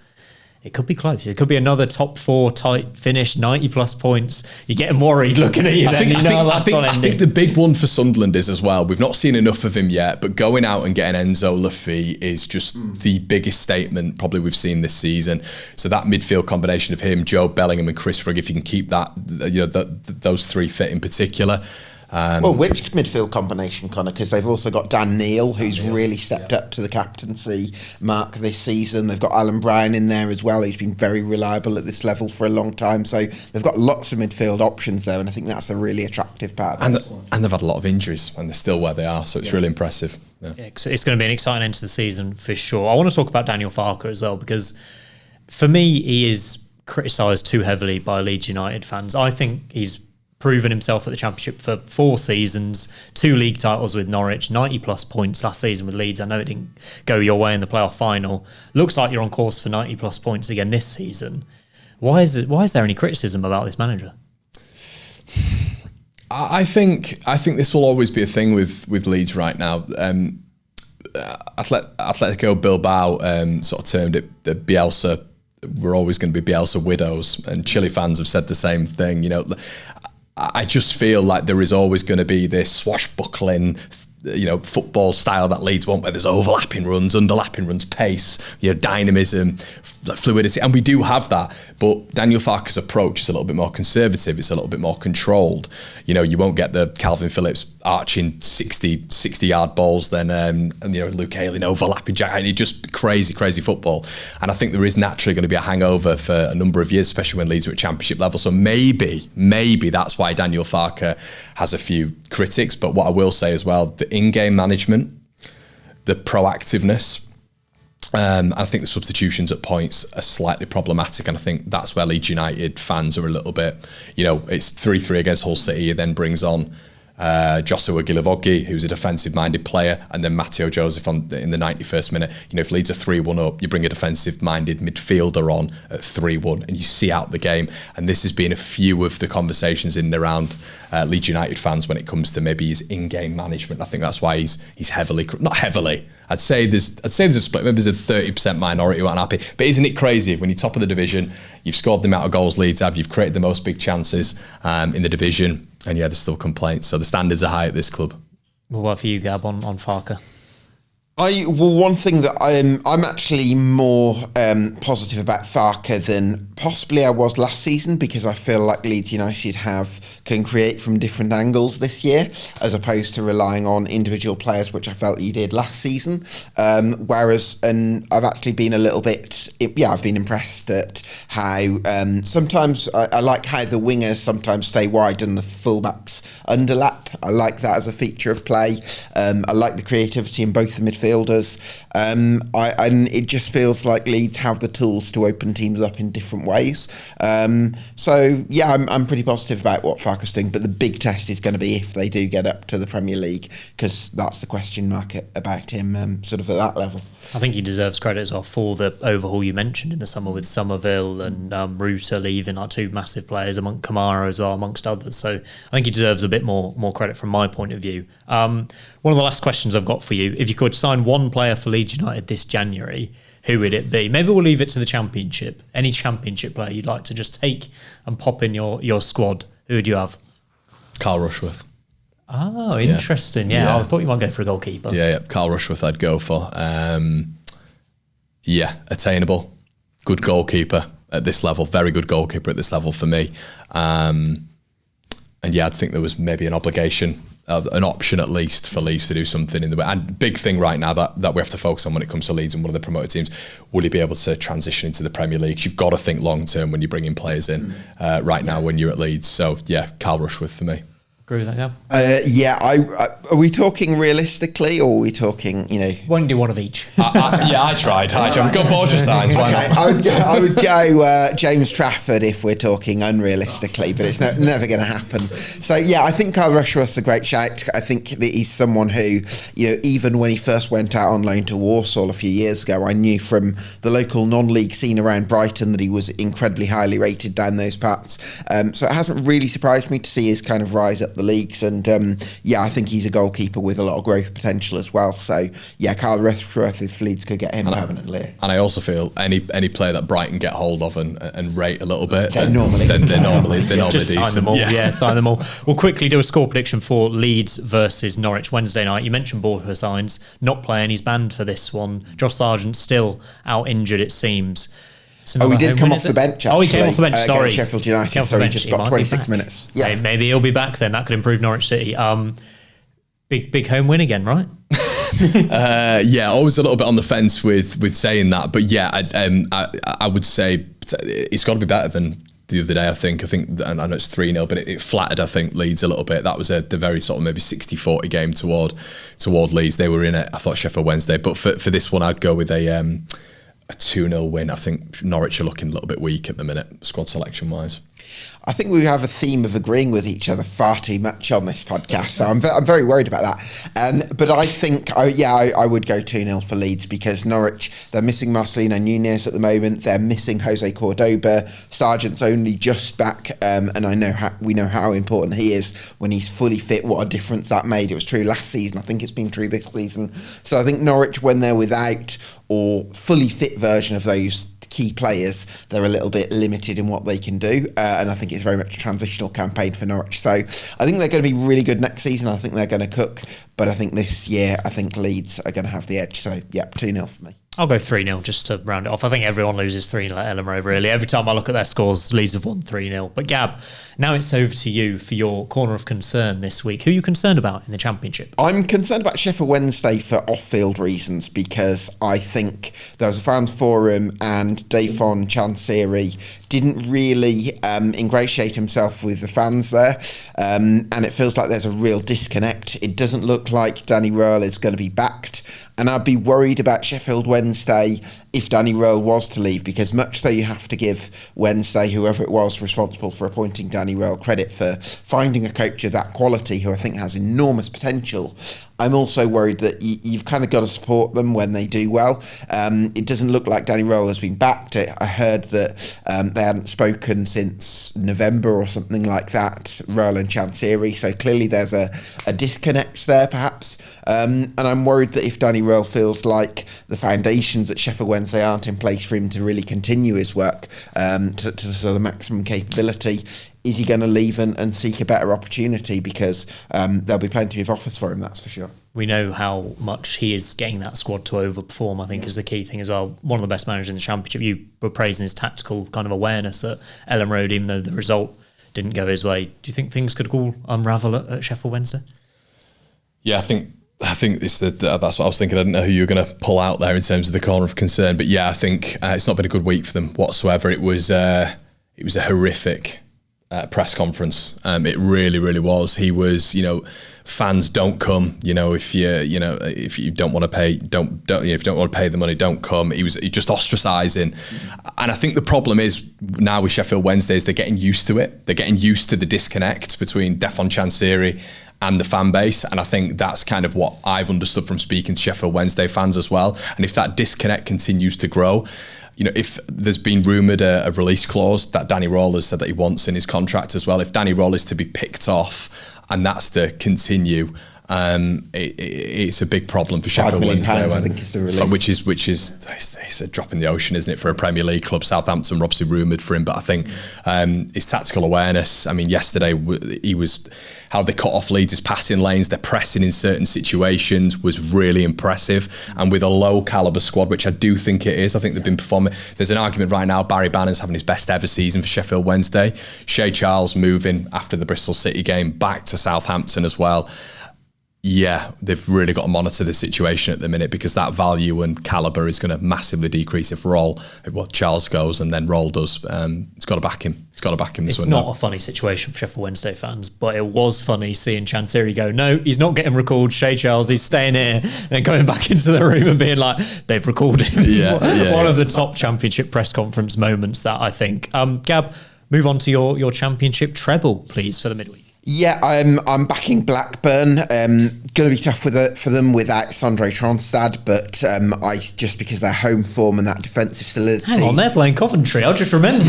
It could be close. It could be another top 4 tight finish, 90 plus points. You're getting worried looking at you. I think the big one for Sunderland is as well, we've not seen enough of him yet, but going out and getting Enzo Laffi is just the biggest statement probably we've seen this season. So that midfield combination of him, Joe Bellingham and Chris Rigg, if you can keep that, those 3 fit in particular. Which midfield combination, Connor? Because they've also got Dan Neil, who's really stepped up to the captaincy mark this season. They've got Alan Bryan in there as well, who's been very reliable at this level for a long time. So they've got lots of midfield options there, and I think that's a really attractive part. And they've had a lot of injuries, and they're still where they are, so it's really impressive. Yeah. It's going to be an exciting end to the season for sure. I want to talk about Daniel Farke as well, because for me, he is criticised too heavily by Leeds United fans. I think he's proven himself at the Championship for 4 seasons, 2 league titles with Norwich, 90 plus points last season with Leeds. I know it didn't go your way in the playoff final. Looks like you're on course for 90 plus points again this season. Why is there any criticism about this manager? I think this will always be a thing with Leeds right now. Atletico Bilbao sort of termed it the Bielsa. We're always going to be Bielsa widows, and Chile fans have said the same thing. I just feel like there is always going to be this swashbuckling football style that Leeds want, where there's overlapping runs, underlapping runs, pace, dynamism, fluidity, and we do have that. But Daniel Farke's approach is a little bit more conservative. It's a little bit more controlled. You won't get the Calvin Phillips arching 60-yard balls, then Luke Ayling overlapping jack, and it's just crazy football. And I think there is naturally going to be a hangover for a number of years, especially when Leeds are at Championship level. So maybe that's why Daniel Farke has a few critics. But what I will say as well, the in-game management, the proactiveness, I think the substitutions at points are slightly problematic, and I think that's where Leeds United fans are a little bit, it's 3-3 against Hull City. He then brings on Joshua Gilavogi, who's a defensive-minded player, and then Matteo Joseph in the 91st minute. If Leeds are 3-1 up, you bring a defensive-minded midfielder on at 3-1, and you see out the game. And this has been a few of the conversations in and around Leeds United fans when it comes to maybe his in-game management. I think that's why he's not heavily. I'd say there's a split. Maybe there's a 30% minority who aren't happy. But isn't it crazy when you're top of the division, you've scored the amount of goals Leeds have, you've created the most big chances in the division, and there's still complaints. So the standards are high at this club. Well, what for you, Gab, on Farke? One thing that I'm actually more positive about Farke than possibly I was last season, because I feel like Leeds United can create from different angles this year, as opposed to relying on individual players, which I felt you did last season. Whereas I've actually been a little bit, I've been impressed at how sometimes I like how the wingers sometimes stay wide and the fullbacks underlap. I like that as a feature of play. I like the creativity in both the midfielders. And it just feels like Leeds have the tools to open teams up in different ways. I'm pretty positive about what Farke's doing, but the big test is going to be if they do get up to the Premier League, because that's the question mark about him, sort of at that level. I think he deserves credit as well for the overhaul you mentioned in the summer with Somerville and Ruta leaving, like two massive players, among Kamara as well, amongst others. So I think he deserves a bit more credit from my point of view. One of the last questions I've got for you: if you could sign one player for Leeds United this January, who would it be? Maybe we'll leave it to the Championship. Any Championship player you'd like to just take and pop in your squad, who would you have? Carl Rushworth. Oh, interesting. Yeah, I thought you might go for a goalkeeper. Yeah. Carl Rushworth I'd go for. Attainable. Good goalkeeper at this level. Very good goalkeeper at this level for me. I'd think there was maybe an obligation, an option at least, for Leeds to do something in the way. And big thing right now that we have to focus on when it comes to Leeds and one of the promoted teams, will he be able to transition into the Premier League? You've got to think long term when you're bringing players in right now when you're at Leeds. So Carl Rushworth for me. Agree with that, Gab? Are we talking realistically, or are we talking, Why don't you do one of each? I tried. I've got Borgia signs. Why not? I would go James Trafford if we're talking unrealistically, but it's never going to happen. So I think Carl Rushworth's a great shout. I think that he's someone who, even when he first went out on loan to Walsall a few years ago, I knew from the local non-league scene around Brighton that he was incredibly highly rated down those parts. So it hasn't really surprised me to see his kind of rise up the leagues, and I think he's a goalkeeper with a lot of growth potential as well. So Carl Rushworth, if Leeds could get him permanently. And I also feel any player that Brighton get hold of and rate a little bit, they're normally just decent. Sign them all. Sign them all. We'll quickly do a score prediction for Leeds versus Norwich Wednesday night. You mentioned Borja signs, not playing, he's banned for this one. Josh Sargent still out injured, it seems. He did come off the bench, actually. Oh, he came off the bench, sorry. Sheffield United, so he just got 26 minutes. Yeah. Maybe he'll be back then. That could improve Norwich City. Big home win again, right? Always a little bit on the fence with saying that. But I would say it's got to be better than the other day, I think, I know it's 3-0, but it flattered, I think, Leeds a little bit. That was the very sort of maybe 60-40 game toward Leeds. They were in it, I thought, Sheffield Wednesday. But for this one, I'd go with a 2-0 win. I think Norwich are looking a little bit weak at the minute, squad selection wise. I think we have a theme of agreeing with each other far too much on this podcast, so I'm very worried about that. But I think, I would go 2-0 for Leeds, because Norwich, they're missing Marcelino Nunez at the moment, they're missing Jose Cordoba, Sargent's only just back, and we know how important he is when he's fully fit, what a difference that made. It was true last season, I think it's been true this season. So I think Norwich, when they're without or fully fit version of those key players, they're a little bit limited in what they can do, and I think it's very much a transitional campaign for Norwich. So I think they're going to be really good next season. I think they're going to cook, but I think this year I think Leeds are going to have the edge. So yeah, 2-0 for me. I'll go 3-0 just to round it off. I think everyone loses 3-0 at Elland Road, really. Every time I look at their scores, Leeds have won 3-0. But Gab, now it's over to you for your corner of concern this week. Who are you concerned about in the Championship? I'm concerned about Sheffield Wednesday for off-field reasons, because I think there was a fans forum and Dyche Chansiri didn't really ingratiate himself with the fans there, and it feels like there's a real disconnect. It doesn't look like Danny Röhl is going to be backed, and I'd be worried about Sheffield Wednesday if Danny Röhl was to leave, because much though you have to give Wednesday, whoever it was responsible for appointing Danny Röhl, credit for finding a coach of that quality who I think has enormous potential, I'm also worried that you've kind of got to support them when they do well. It doesn't look like Danny Röhl has been backed. I heard that they hadn't spoken since November or something like that, Röhl and Chansiri, so clearly there's a disconnect there perhaps, and I'm worried that if Danny Röhl feels like the foundations at Sheffield Wednesday aren't in place for him to really continue his work to sort of maximum capability, is he going to leave and seek a better opportunity? Because there'll be plenty of offers for him, that's for sure. We know how much he is getting that squad to overperform, I think, is the key thing as well. One of the best managers in the Championship. You were praising his tactical kind of awareness at Elland Road, even though the result didn't go his way. Do you think things could all unravel at Sheffield Wednesday? Yeah, I think that's what I was thinking. I didn't know who you were going to pull out there in terms of the corner of concern, but yeah, I think it's not been a good week for them whatsoever. It was a horrific press conference. It really, really was. He was, fans don't come. If you don't want to pay, if you don't want to pay the money, don't come. He just ostracising, and I think the problem is now with Sheffield Wednesday is they're getting used to it. They're getting used to the disconnect between Dyche Chansiri and the fan base, and I think that's kind of what I've understood from speaking to Sheffield Wednesday fans as well. And if that disconnect continues to grow, if there's been rumoured a release clause that Danny Röhl has said that he wants in his contract as well, if Danny Röhl is to be picked off and that's to continue, it's a big problem for Sheffield Wednesday. I think is the release. Which is it's a drop in the ocean, isn't it, for a Premier League club? Southampton were obviously rumoured for him, but I think his tactical awareness. I mean, yesterday he was how they cut off Leeds' passing lanes, their pressing in certain situations was really impressive, and with a low calibre squad, which I do think it is. I think they've been performing. There's an argument right now. Barry Bannon's having his best ever season for Sheffield Wednesday. Shea Charles moving after the Bristol City game back to Southampton as well. Yeah, they've really got to monitor the situation at the minute, because that value and calibre is going to massively decrease if Charles goes and then Röhl does. It's got to back him. It's got to back him. It's not a funny situation for Sheffield Wednesday fans, but it was funny seeing Chansiri go, no, he's not getting recalled. Shea Charles, he's staying here, and then going back into the room and being like, they've recalled him. One of the top Championship press conference moments, that I think. Gab, move on to your Championship treble, please, for the midweek. Yeah, I'm backing Blackburn. Going to be tough for them without Sondre Tronstad, but just because their home form and that defensive solidity. Hang on, they're playing Coventry. I just remembered.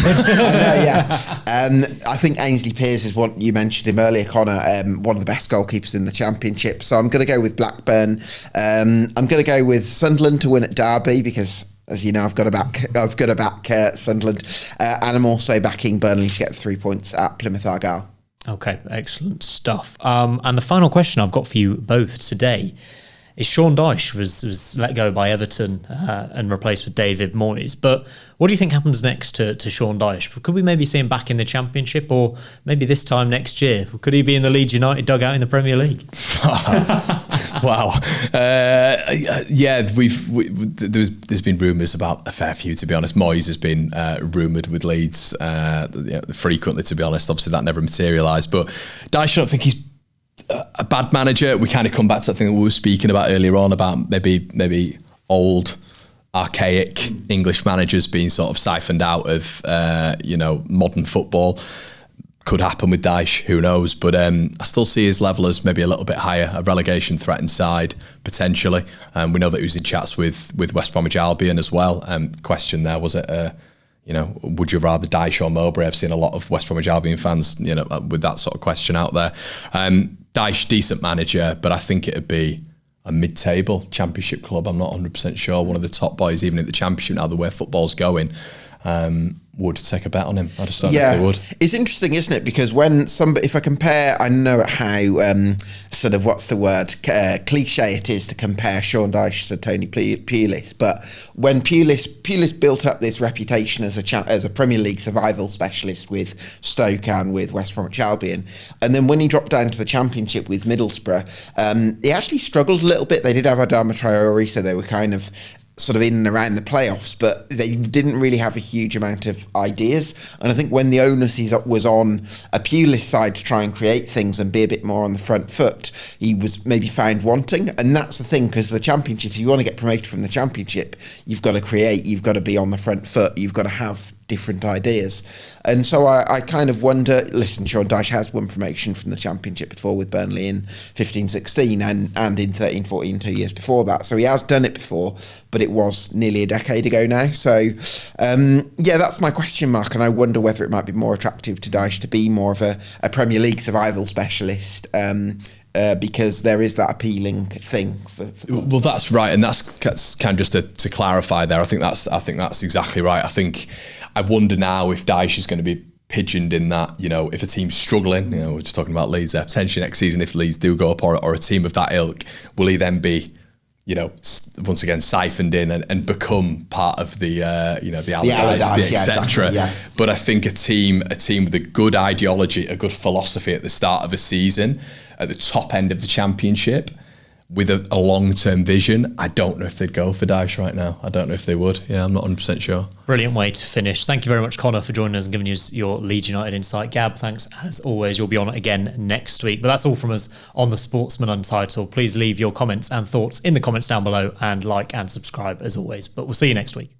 I think Ainsley Pearce is what you mentioned him earlier, Connor. One of the best goalkeepers in the Championship. So I'm going to go with Blackburn. I'm going to go with Sunderland to win at Derby, because, as you know, I've got to back Sunderland, and I'm also backing Burnley to get 3 points at Plymouth Argyle. Okay, excellent stuff. And the final question I've got for you both today is Sean Dyche was let go by Everton and replaced with David Moyes. But what do you think happens next to Sean Dyche? Could we maybe see him back in the Championship, or maybe this time next year? Could he be in the Leeds United dugout in the Premier League? Wow. There's been rumours about a fair few, to be honest. Moyes has been rumoured with Leeds frequently, to be honest. Obviously, that never materialised. But Dyche, I don't think he's a bad manager. We kind of come back to something we were speaking about earlier on, about maybe old, archaic English managers being sort of siphoned out of modern football. Could happen with Dyche, who knows? But I still see his level as maybe a little bit higher, a relegation threatened side potentially. We know that he was in chats with West Bromwich Albion as well. Question there, was it would you rather Dyche or Mowbray? I've seen a lot of West Bromwich Albion fans, with that sort of question out there. Dyche, decent manager, but I think it'd be a mid-table championship club. I'm not 100% sure. One of the top boys, even at the championship now, the way football's going, would take a bet on him. I just don't know if they would. It's interesting, isn't it? Because when if I compare, I know how sort of what's the word, cliche it is to compare Sean Dyche to Tony Pulis, but when Pulis built up this reputation as a Premier League survival specialist with Stoke and with West Bromwich Albion, and then when he dropped down to the Championship with Middlesbrough, he actually struggled a little bit. They did have Adama Traore, so they were kind of sort of in and around the playoffs, but they didn't really have a huge amount of ideas. And I think when the onus was on a Pulis side to try and create things and be a bit more on the front foot, he was maybe found wanting. And that's the thing, because the Championship, if you want to get promoted from the Championship, you've got to create, you've got to be on the front foot, you've got to have different ideas. And so I kind of wonder, listen, Sean Dyche has won promotion from the Championship before with Burnley in 15-16 and in 13-14, 2 years before that. So he has done it before, but it was nearly a decade ago now. So that's my question mark, and I wonder whether it might be more attractive to Dyche to be more of a Premier League survival specialist, because there is that appealing thing for well, that's right, and that's kind of just to clarify there. I think that's exactly right. I wonder now if Dyche is going to be pigeoned in that, if a team's struggling, we're just talking about Leeds there, potentially next season if Leeds do go up or a team of that ilk, will he then be, once again siphoned in and become part of the Allardyce, etc. Exactly, yeah. But I think a team with a good ideology, a good philosophy at the start of a season, at the top end of the Championship, with a long-term vision, I don't know if they'd go for Dyche right now. I don't know if they would. Yeah, I'm not 100% sure. Brilliant way to finish. Thank you very much, Conor, for joining us and giving us your Leeds United insight. Gab, thanks as always. You'll be on again next week. But that's all from us on the Sportsman Untitled. Please leave your comments and thoughts in the comments down below and like and subscribe as always. But we'll see you next week.